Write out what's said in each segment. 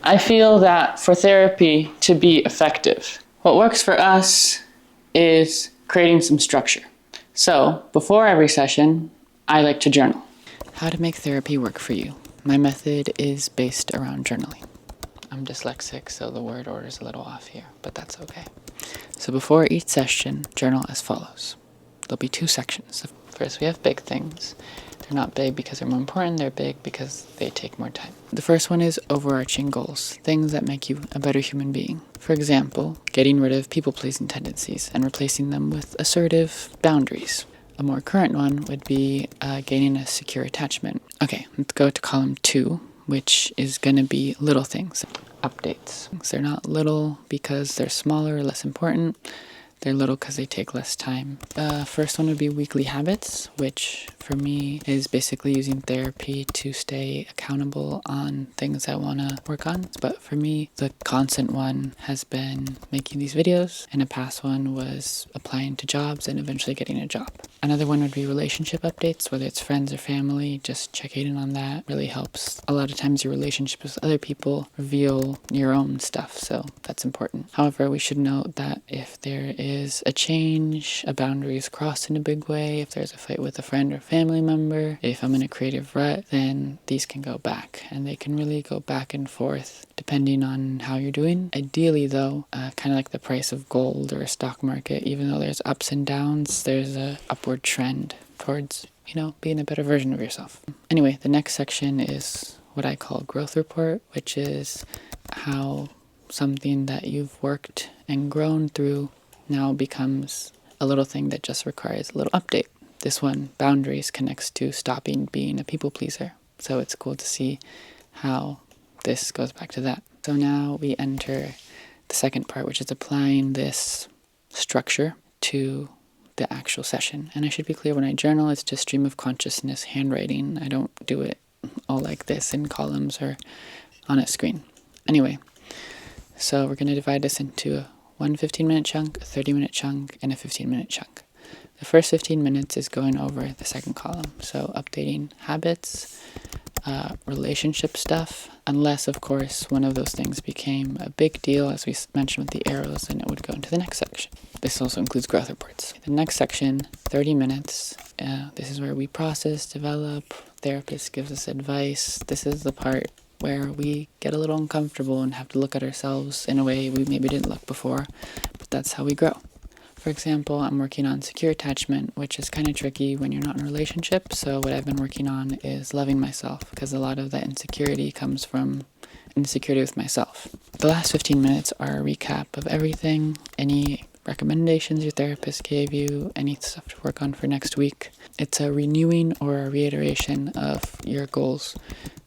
I feel that for therapy to be effective, what works for us is creating some structure. So before every session, I like to journal. How to make therapy work for you. My method is based around journaling. I'm dyslexic, so the word order is a little off here, but that's okay. So before each session, journal as follows. There'll be 2 sections. First, we have big things. They're not big because they're more important, they're big because they take more time. The first one is overarching goals, things that make you a better human being. For example, getting rid of people-pleasing tendencies and replacing them with assertive boundaries. A more current one would be gaining a secure attachment. Okay, let's go to column 2, which is going to be little things, updates. They're not little because they're smaller or less important. They're little because they take less time. First one would be weekly habits, which for me is basically using therapy to stay accountable on things I want to work on. But for me, the constant one has been making these videos, and a past one was applying to jobs and eventually getting a job. Another one would be relationship updates, whether it's friends or family. Just checking in on that really helps. A lot of times your relationships with other people reveal your own stuff, so that's important. However, we should note that if there is a change, a boundary is crossed in a big way, if there's a fight with a friend or family member, if I'm in a creative rut, then these can go back, and they can really go back and forth depending on how you're doing. Ideally though, kind of like the price of gold or a stock market, even though there's ups and downs, there's a upward trend towards, being a better version of yourself. Anyway, the next section is what I call growth report, which is how something that you've worked and grown through now becomes a little thing that just requires a little update. This one, boundaries, connects to stopping being a people pleaser. So it's cool to see how this goes back to that. So now we enter the second part, which is applying this structure to the actual session. And I should be clear, when I journal, it's just stream of consciousness handwriting. I don't do it all like this in columns or on a screen. Anyway, so we're going to divide this into one 15-minute chunk, a 30-minute chunk, and a 15-minute chunk. The first 15 minutes is going over the second column, so updating habits, relationship stuff, unless, of course, one of those things became a big deal, as we mentioned with the arrows, then it would go into the next section. This also includes growth reports. The next section, 30 minutes, this is where we process, develop, therapist gives us advice. This is the part where we get a little uncomfortable and have to look at ourselves in a way we maybe didn't look before, but that's how we grow. For example, I'm working on secure attachment, which is kind of tricky when you're not in a relationship, so what I've been working on is loving myself, because a lot of that insecurity comes from insecurity with myself. The last 15 minutes are a recap of everything, any recommendations your therapist gave you, any stuff to work on for next week. It's a renewing or a reiteration of your goals,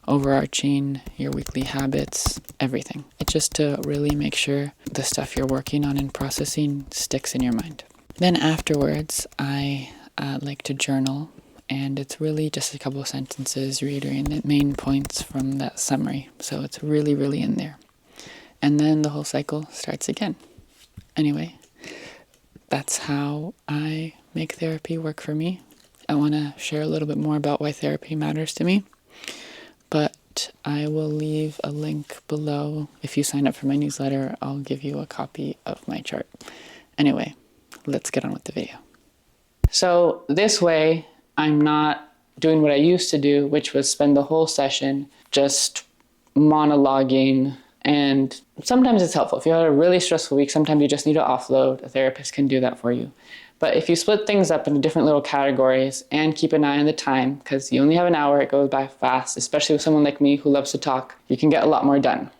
overarching, your weekly habits, everything. It's just to really make sure the stuff you're working on and processing sticks in your mind. Then afterwards, I like to journal, and it's really just a couple of sentences reiterating the main points from that summary. So it's really, really in there. And then the whole cycle starts again. Anyway, that's how I make therapy work for me. I want to share a little bit more about why therapy matters to me, but I will leave a link below. If you sign up for my newsletter, I'll give you a copy of my chart. Anyway, let's get on with the video. So this way, I'm not doing what I used to do, which was spend the whole session just monologuing. And sometimes it's helpful. If you had a really stressful week, sometimes you just need to offload. A therapist can do that for you. But if you split things up into different little categories and keep an eye on the time, because you only have an hour, it goes by fast, especially with someone like me who loves to talk, you can get a lot more done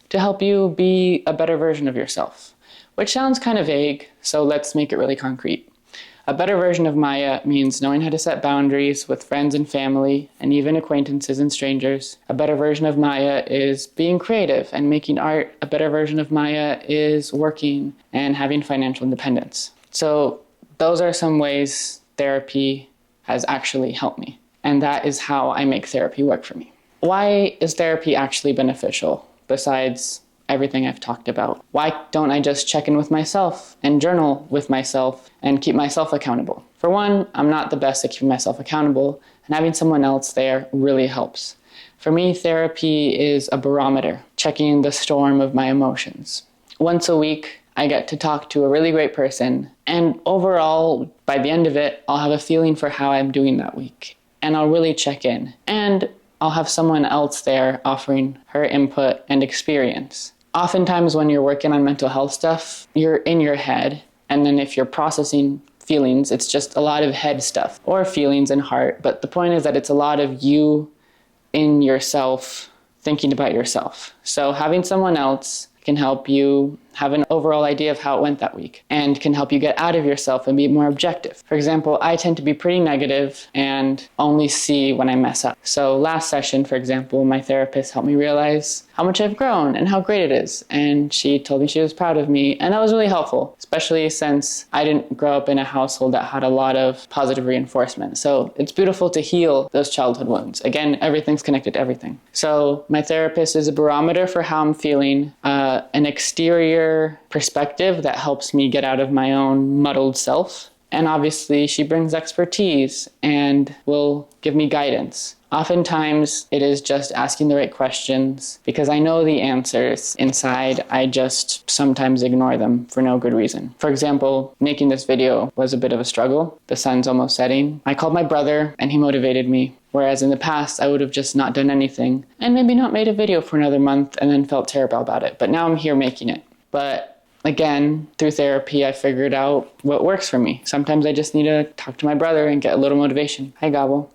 to help you be a better version of yourself, which sounds kind of vague, so let's make it really concrete. A better version of Maya means knowing how to set boundaries with friends and family, and even acquaintances and strangers. A better version of Maya is being creative and making art. A better version of Maya is working and having financial independence. So those are some ways therapy has actually helped me. And that is how I make therapy work for me. Why is therapy actually beneficial besides everything I've talked about? Why don't I just check in with myself and journal with myself and keep myself accountable? For one, I'm not the best at keeping myself accountable, and having someone else there really helps. For me, therapy is a barometer, checking the storm of my emotions. Once a week, I get to talk to a really great person, and overall, by the end of it, I'll have a feeling for how I'm doing that week, and I'll really check in. And I'll have someone else there offering her input and experience. Oftentimes when you're working on mental health stuff, you're in your head, and then if you're processing feelings, it's just a lot of head stuff, or feelings and heart, but the point is that it's a lot of you in yourself, thinking about yourself. So having someone else can help you have an overall idea of how it went that week and can help you get out of yourself and be more objective. For example, I tend to be pretty negative and only see when I mess up. So last session, for example, my therapist helped me realize how much I've grown and how great it is. And she told me she was proud of me. And that was really helpful, especially since I didn't grow up in a household that had a lot of positive reinforcement. So it's beautiful to heal those childhood wounds. Again, everything's connected to everything. So my therapist is a barometer for how I'm feeling, an exterior perspective that helps me get out of my own muddled self. And obviously she brings expertise and will give me guidance. Oftentimes it is just asking the right questions because I know the answers inside. I just sometimes ignore them for no good reason. For example, making this video was a bit of a struggle. The sun's almost setting. I called my brother and he motivated me. Whereas in the past, I would have just not done anything and maybe not made a video for another month and then felt terrible about it. But now I'm here making it. But again, through therapy, I figured out what works for me. Sometimes I just need to talk to my brother and get a little motivation. Hi, Gobble.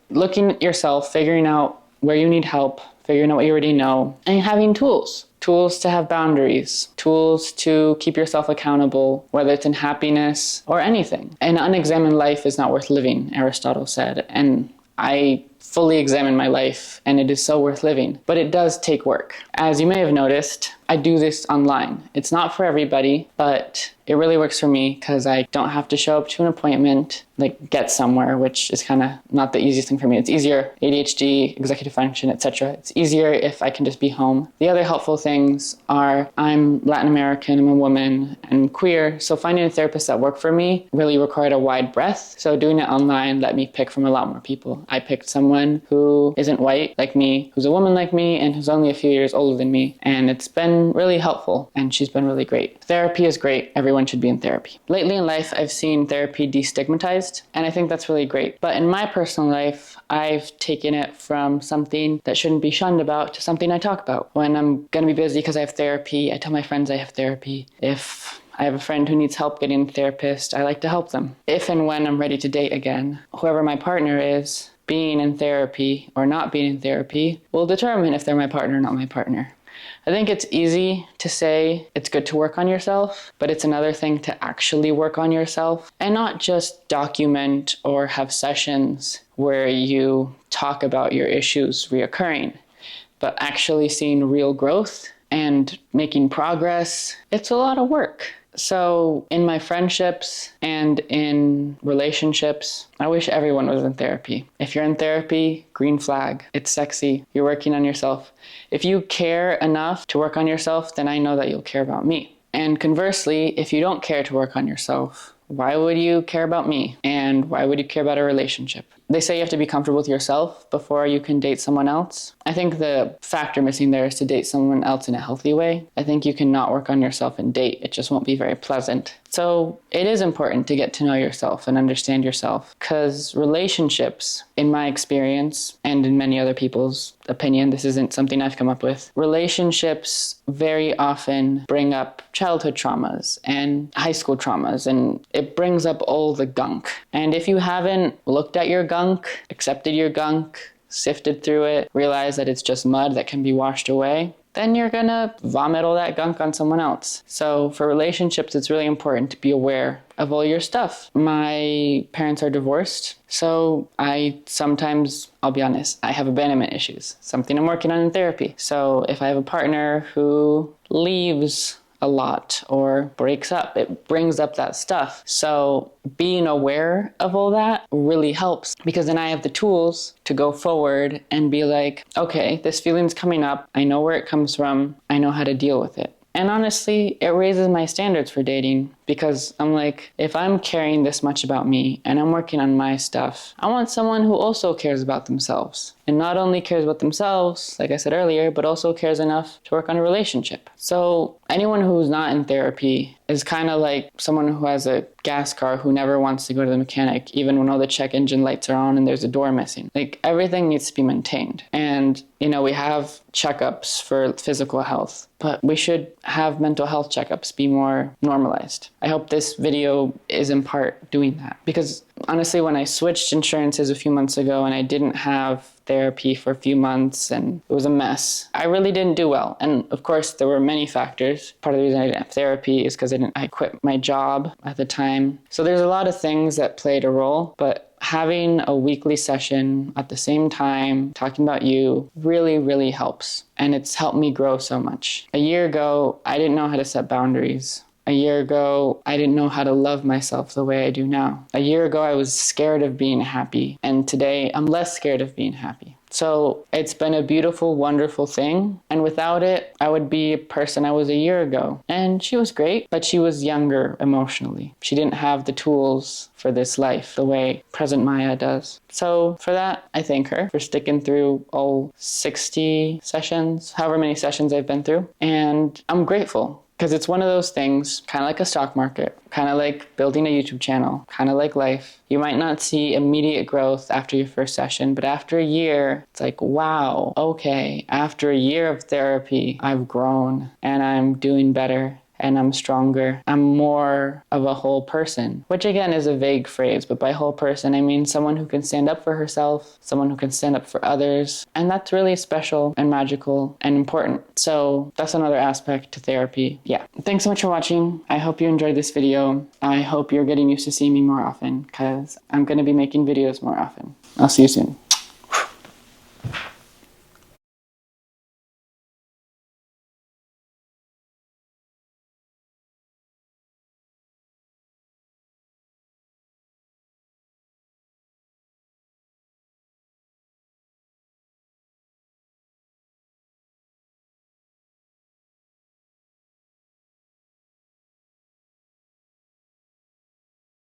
Looking at yourself, figuring out where you need help, figuring out what you already know, and having tools. Tools to have boundaries, tools to keep yourself accountable, whether it's in happiness or anything. An unexamined life is not worth living, Aristotle said. And I fully examine my life and it is so worth living, but it does take work. As you may have noticed, I do this online. It's not for everybody, but it really works for me because I don't have to show up to an appointment, like get somewhere, which is kind of not the easiest thing for me. It's easier, ADHD, executive function, etc. It's easier if I can just be home. The other helpful things are I'm Latin American, I'm a woman, and queer, so finding a therapist that worked for me really required a wide breadth. So doing it online let me pick from a lot more people. I picked someone who isn't white like me, who's a woman like me, and who's only a few years older than me, and it's been really helpful, and she's been really great. Therapy is great. Everyone should be in therapy. Lately in life, I've seen therapy destigmatized, and I think that's really great. But in my personal life, I've taken it from something that shouldn't be shunned about to something I talk about. When I'm going to be busy because I have therapy, I tell my friends I have therapy. If I have a friend who needs help getting a therapist, I like to help them. If and when I'm ready to date again, whoever my partner is, being in therapy or not being in therapy will determine if they're my partner or not my partner. I think it's easy to say it's good to work on yourself, but it's another thing to actually work on yourself and not just document or have sessions where you talk about your issues reoccurring, but actually seeing real growth and making progress. It's a lot of work. So in my friendships and in relationships, I wish everyone was in therapy. If you're in therapy, green flag. It's sexy. You're working on yourself. If you care enough to work on yourself, then I know that you'll care about me. And conversely, if you don't care to work on yourself, why would you care about me? And why would you care about a relationship? They say you have to be comfortable with yourself before you can date someone else. I think the factor missing there is to date someone else in a healthy way. I think you cannot work on yourself and date. It just won't be very pleasant. So it is important to get to know yourself and understand yourself because relationships, in my experience and in many other people's opinion, this isn't something I've come up with, relationships very often bring up childhood traumas and high school traumas, and it brings up all the gunk. And if you haven't looked at your gunk, accepted your gunk, sifted through it, realized that it's just mud that can be washed away, then you're gonna vomit all that gunk on someone else. So for relationships, it's really important to be aware of all your stuff. My parents are divorced, so I'll be honest, I have abandonment issues, something I'm working on in therapy. So if I have a partner who leaves a lot or breaks up, it brings up that stuff. So being aware of all that really helps because then I have the tools to go forward and be like, okay, this feeling's coming up. I know where it comes from. I know how to deal with it. And honestly, it raises my standards for dating because I'm like, if I'm caring this much about me and I'm working on my stuff, I want someone who also cares about themselves. And not only cares about themselves, like I said earlier, but also cares enough to work on a relationship. So anyone who's not in therapy is kind of like someone who has a gas car who never wants to go to the mechanic, even when all the check engine lights are on and there's a door missing. Like, everything needs to be maintained. And, we have checkups for physical health, but we should have mental health checkups be more normalized. I hope this video is in part doing that, because honestly, when I switched insurances a few months ago and I didn't have therapy for a few months and it was a mess, I really didn't do well. And of course, there were many factors. Part of the reason I didn't have therapy is because I quit my job at the time. So there's a lot of things that played a role, but having a weekly session at the same time, talking about you, really, really helps. And it's helped me grow so much. A year ago, I didn't know how to set boundaries. A year ago, I didn't know how to love myself the way I do now. A year ago, I was scared of being happy. And today, I'm less scared of being happy. So it's been a beautiful, wonderful thing. And without it, I would be a person I was a year ago. And she was great, but she was younger emotionally. She didn't have the tools for this life the way present Maya does. So for that, I thank her for sticking through all 60 sessions, however many sessions I've been through. And I'm grateful. Because it's one of those things, kind of like a stock market, kind of like building a YouTube channel, kind of like life. You might not see immediate growth after your first session, but after a year, it's like, wow, okay, after a year of therapy, I've grown and I'm doing better. And I'm stronger. I'm more of a whole person, which again is a vague phrase, but by whole person, I mean someone who can stand up for herself, someone who can stand up for others. And that's really special and magical and important. So that's another aspect to therapy. Yeah. Thanks so much for watching. I hope you enjoyed this video. I hope you're getting used to seeing me more often, because I'm going to be making videos more often. I'll see you soon.